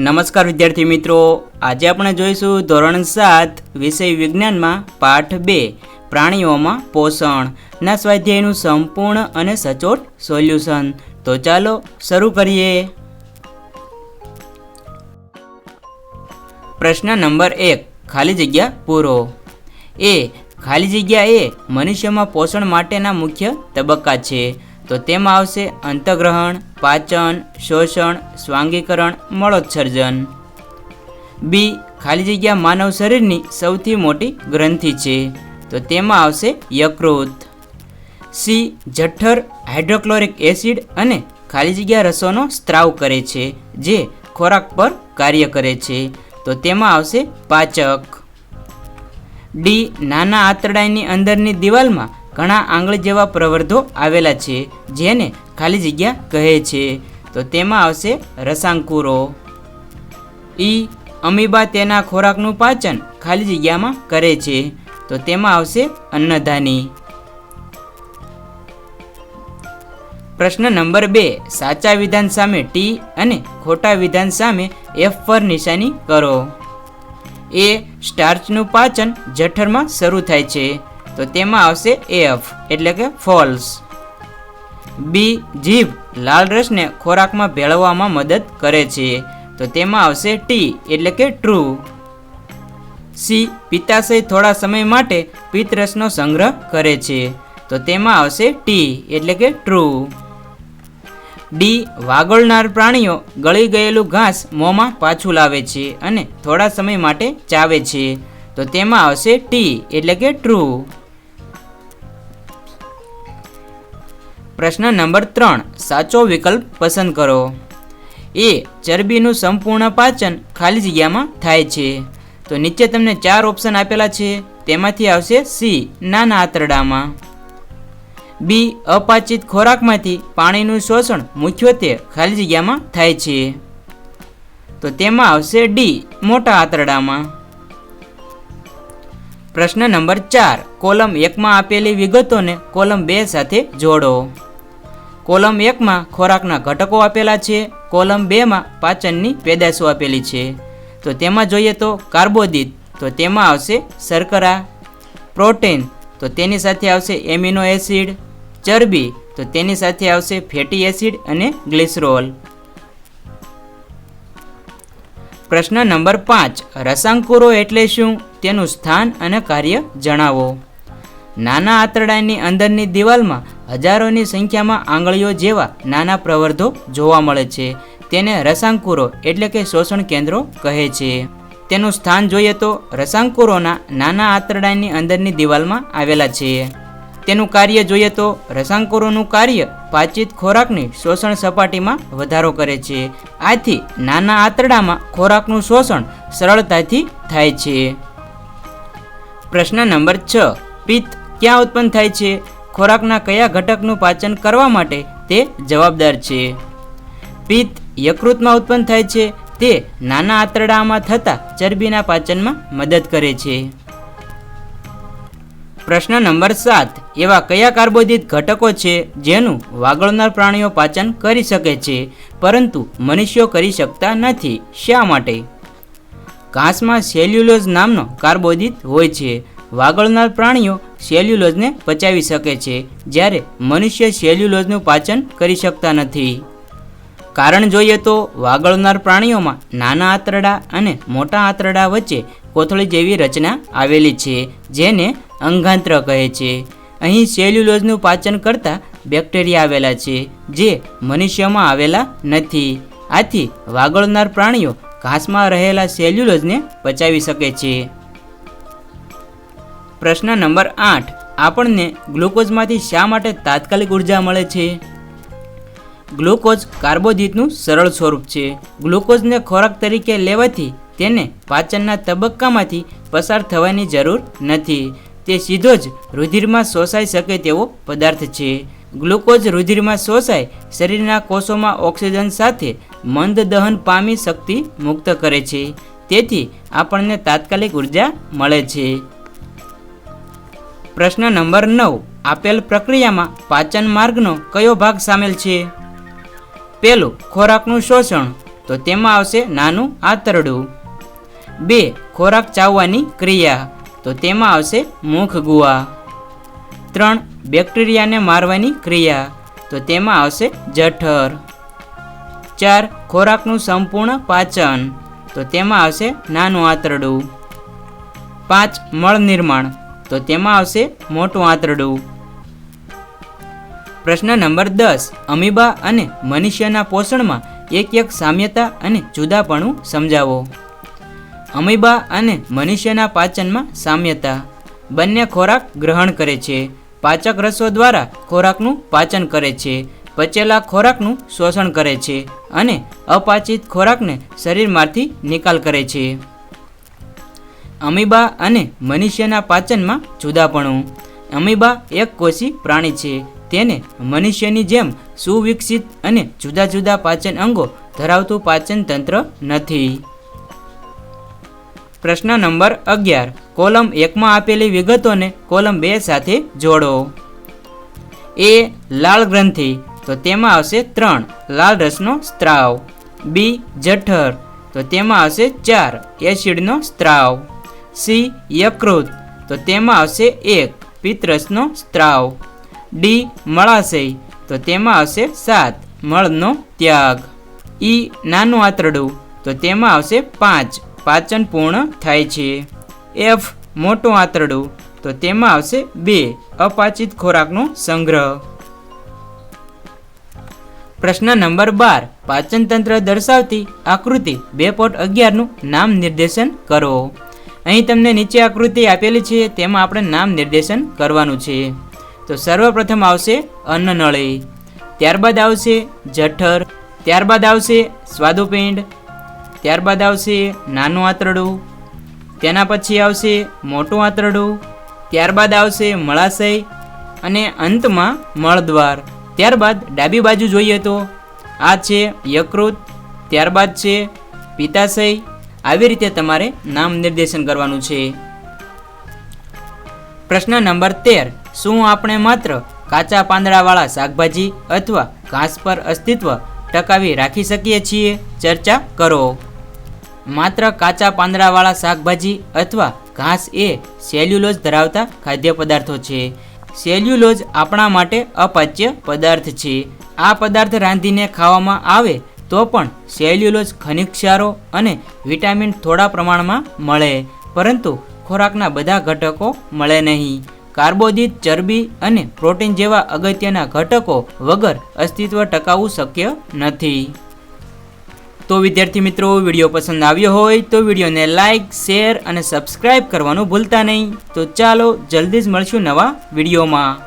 નમસ્કાર વિદ્યાર્થી મિત્રો, આજે આપણે જોઈશું ધોરણ 7 વિષય વિજ્ઞાનમાં પાઠ 2 પ્રાણીઓમાં પોષણના સ્વાધ્યાયનું સંપૂર્ણ અને સચોટ સોલ્યુશન. તો ચાલો શરૂ કરીએ. પ્રશ્ન નંબર 1, ખાલી જગ્યા પૂરો. ખાલી જગ્યા એ મનુષ્યમાં પોષણ માટેના મુખ્ય તબક્કા છે. તો તેમાં આવશે અંતઃગ્રહણ, પાચન, શોષણ, સ્વાંગીકરણ, મળોત્સર્જન. બી, ખાલી જગ્યા માનવ શરીરની સૌથી મોટી ગ્રંથિ છે. તો તેમાં આવશે યકૃત. સી, જઠર હાઇડ્રોક્લોરિક એસિડ અને ખાલી જગ્યા રસોનો સ્ત્રાવ કરે છે, જે ખોરાક પર કાર્ય કરે છે. તો તેમાં આવશે પાચક. ડી, નાના આંતરડાની અંદરની દિવાલમાં ઘણા આંગળી જેવા પ્રવર્ધો આવેલા છે, જેને ખાલી જગ્યા કહે છે. તો તેમાં આવશે રસાંકુરો. ઈ, અમીબા તેના ખોરાકનું પાચન ખાલી જગ્યામાં કરે છે. તો તેમાં આવશે અન્નધાની. પ્રશ્ન નંબર 2, સાચા વિધાન સામે ટી અને ખોટા વિધાન સામે એફ પર નિશાની કરો. એ, સ્ટાર્ચનું પાચન જઠરમાં શરૂ થાય છે. તો તેમાં આવશે એફ એટલે કે ફોલ્સ. બી, જીભ લાલ રસને ખોરાકમાં ભેળવવામાં મદદ કરે છે. તો તેમાં આવશે ટી એટલે કે ટ્રુ. સી, પિત્તાશય થોડા સમય માટે પિત્તરસનો સંગ્રહ કરે છે. તો તેમાં આવશે ટી એટલે કે ટ્રુ. ડી, વાગોળનાર પ્રાણીઓ ગળી ગયેલું ઘાસ મોંમાં પાછું લાવે છે અને થોડા સમય માટે ચાવે છે. તો તેમાં આવશે ટી એટલે કે ટ્રુ. પ્રશ્ન નંબર 3, સાચો વિકલ્પ પસંદ કરો. એ, ચરબીનું સંપૂર્ણ પાચન ખાલી જગ્યામાં થાય છે. તો નીચે તમને 4 ઓપ્શન આપેલા છે, તેમાંથી આવશે સી, નાના આંતરડામાં. બી, અપાચિત ખોરાકમાંથી પાણીનું શોષણ મુખ્યત્વે ખાલી જગ્યામાં થાય છે. તો તેમાં આવશે ડી, મોટા આંતરડામાં. પ્રશ્ન નંબર 4, કોલમ 1માં આપેલી વિગતોને કોલમ 2 સાથે જોડો. કોલમ 1માં ખોરાકના ઘટકો આપેલા છે, કોલમ 2માં પાચનની પેદાશો આપેલી છે. તો તેમાં જોઈએ તો કાર્બોદિત, તો તેમાં આવશે શર્કરા. પ્રોટીન, તો તેની સાથે આવશે એમિનો એસિડ. ચરબી, તો તેની સાથે આવશે ફેટી એસિડ અને ગ્લિસરોલ. પ્રશ્ન નંબર 5, રસાંકુરો એટલે શું, તેનું સ્થાન અને કાર્ય જણાવો. નાના આંતરડાની અંદરની દિવાલમાં હજારોની સંખ્યામાં આંગળીઓ જેવા નાના પ્રવર્ધો જોવા મળે છે. તેને રસાંકુરો એટલે કે શોષણ કેન્દ્રો કહે છે. તેનું સ્થાન જોઈએ તો રસાંકુરોના નાના આંતરડાની અંદરની દિવાલમાં આવેલા છે. તેનું કાર્ય જોઈએ તો રસાંકુરોનું કાર્ય પાચિત ખોરાકની શોષણ સપાટીમાં વધારો કરે છે. આથી નાના આંતરડામાં ખોરાકનું શોષણ સરળતાથી થાય છે. પ્રશ્ન નંબર 6, પિત્ત ક્યાં ઉત્પન્ન થાય છે, ખોરાકના કયા ઘટકનું પાચન કરવા માટે તે જવાબદાર છે. પિત્ત યકૃતમાં ઉત્પન્ન થાય છે. તે નાના આંતરડામાં થતા ચરબીના પાચનમાં મદદ કરે છે. પ્રશ્ન નંબર 7, એવા કયા કાર્બોદિત ઘટકો છે જેનું વાગોળનાર પ્રાણીઓ પાચન કરી શકે છે પરંતુ મનુષ્યો કરી શકતા નથી, શા માટે? ઘાસમાં સેલ્યુલોઝ નામનો કાર્બોદિત હોય છે. વાગોળનાર પ્રાણીઓ સેલ્યુલોઝને પચાવી શકે છે, જ્યારે મનુષ્ય સેલ્યુલોઝનું પાચન કરી શકતા નથી. કારણ જોઈએ તો વાગોળનાર પ્રાણીઓમાં નાના આંતરડા અને મોટા આંતરડા વચ્ચે કોથળી જેવી રચના આવેલી છે, જેને અંગાંત્ર કહે છે. અહીં સેલ્યુલોઝનું પાચન કરતા બેક્ટેરિયા આવેલા છે, જે મનુષ્યમાં આવેલા નથી. આથી વાગોળનાર પ્રાણીઓ ઘાસમાં રહેલા સેલ્યુલોઝને પચાવી શકે છે. પ્રશ્ન નંબર 8, આપણને ગ્લુકોઝમાંથી શા માટે તાત્કાલિક ઉર્જા મળે છે? ગ્લુકોઝ કાર્બોદિતનું સરળ સ્વરૂપ છે. ગ્લુકોઝને ખોરાક તરીકે લેવાથી તેને પાચનના તબક્કામાંથી પસાર થવાની જરૂર નથી. તે સીધો જ રુધિરમાં શોષાઈ શકે તેવો પદાર્થ છે. ગ્લુકોઝ રુધિરમાં શોષાઈ શરીરના કોષોમાં ઓક્સિજન સાથે મંદ દહન પામી શક્તિ મુક્ત કરે છે. તેથી આપણને તાત્કાલિક ઉર્જા મળે છે. પ્રશ્ન નંબર 9, આપેલ પ્રક્રિયામાં પાચન માર્ગનો કયો ભાગ સામેલ છે? પહેલું, ખોરાકનું શોષણ. તો તેમાં આવશે નાનું આંતરડું. 2. ખોરાક ચાવવાની ક્રિયા, તો તેમાં આવશે મુખ ગુહા. 3. બેક્ટેરિયાને મારવાની ક્રિયા, તો તેમાં આવશે જઠર. 4. ખોરાકનું સંપૂર્ણ પાચન, તો તેમાં આવશે નાનું આંતરડું. 5. મળ નિર્માણ, તો તેમાં આવશે મોટું આંતરડું. પ્રશ્ન નંબર 10. અમીબા અને મનુષ્યના પોષણમાં એક સામ્યતા અને જુદાપણું સમજાવો. અમીબા અને મનુષ્યના પાચનમાં સામ્યતા. બંને ખોરાક ગ્રહણ કરે છે, પાચક રસો દ્વારા ખોરાકનું પાચન કરે છે, પચેલા ખોરાકનું શોષણ કરે છે અને અપાચિત ખોરાકને શરીરમાંથી નિકાલ કરે છે. અમીબા અને મનુષ્યના પાચનમાં જુદાપણું. અમીબા એક કોષી પ્રાણી છે. તેને મનુષ્યની જેમ સુવિકસિત અને જુદા જુદા પાચન અંગો ધરાવતું પાચન તંત્ર નથી. પ્રશ્ન નંબર 11. કોલમ 1માં આપેલી વિગતોને કોલમ 2 સાથે જોડો. A. લાળ ગ્રંથિ, તો તેમાં આવશે 3 લાળ રસનો સ્ત્રાવ. B. જઠર, તો તેમાં આવશે 4 એસિડનો સ્ત્રાવ. C. યકૃત, તો તેમાં આવશે 1 પિત્તરસનો સ્ત્રાવ. D. મળાશય, તો તેમાં આવશે 7 મળનો ત્યાગ. E. નાનું આંતરડું, તો તેમાં આવશે 5 પાચન પૂર્ણ થાય છે. F. મોટું આંતરડું, તો તેમાં આવશે 2 અપાચિત ખોરાકનો સંગ્રહ. પ્રશ્ન નંબર 12. પાચન તંત્ર દર્શાવતી આકૃતિ 2.11નું નામ નિર્દેશન કરો. અહીં તમને નીચે આકૃતિ આપેલી છે, તેમાં આપણે નામ નિર્દેશન કરવાનું છે. તો સર્વપ્રથમ આવશે અન્નનળી, ત્યારબાદ આવશે જઠર, ત્યારબાદ આવશે સ્વાદુપિંડ, ત્યારબાદ આવશે નાનું આંતરડું, તેના પછી આવશે મોટું આંતરડું, ત્યારબાદ આવશે મળાશય અને અંતમાં મળદ્વાર. ત્યારબાદ ડાબી બાજુ જોઈએ તો આ છે યકૃત, ત્યારબાદ છે પિત્તાશય. આવી રીતે તમારે નામ નિર્દેશન કરવાનું છે. પ્રશ્ન નંબર 13. શું આપણે માત્ર કાચા પાંદડાવાળા શાકભાજી અથવા ઘાસ પર અસ્તિત્વ ટકાવી રાખી શકીએ છીએ? ચર્ચા કરો. માત્ર કાચા પાંદડાવાળા શાકભાજી અથવા ઘાસ એ સેલ્યુલોઝ ધરાવતા ખાદ્ય પદાર્થો છે. સેલ્યુલોઝ આપણા માટે અપાચ્ય પદાર્થ છે. આ પદાર્થ રાંધીને ખાવામાં આવે તો પણ સેલ્યુલોઝ ખનિજ ક્ષારો અને વિટામિન થોડા પ્રમાણમાં મળે, પરંતુ ખોરાકના બધા ઘટકો મળે નહીં. કાર્બોદિત, ચરબી અને પ્રોટીન જેવા અગત્યના ઘટકો વગર અસ્તિત્વ ટકાવવું શક્ય નથી. તો વિદ્યાર્થી મિત્રો, વિડીયો પસંદ આવ્યો હોય તો વિડીયોને લાઇક, શેર અને સબસ્ક્રાઇબ કરવાનું ભૂલતા નહીં. તો ચાલો જલ્દી જ મળશું નવા વિડીયોમાં.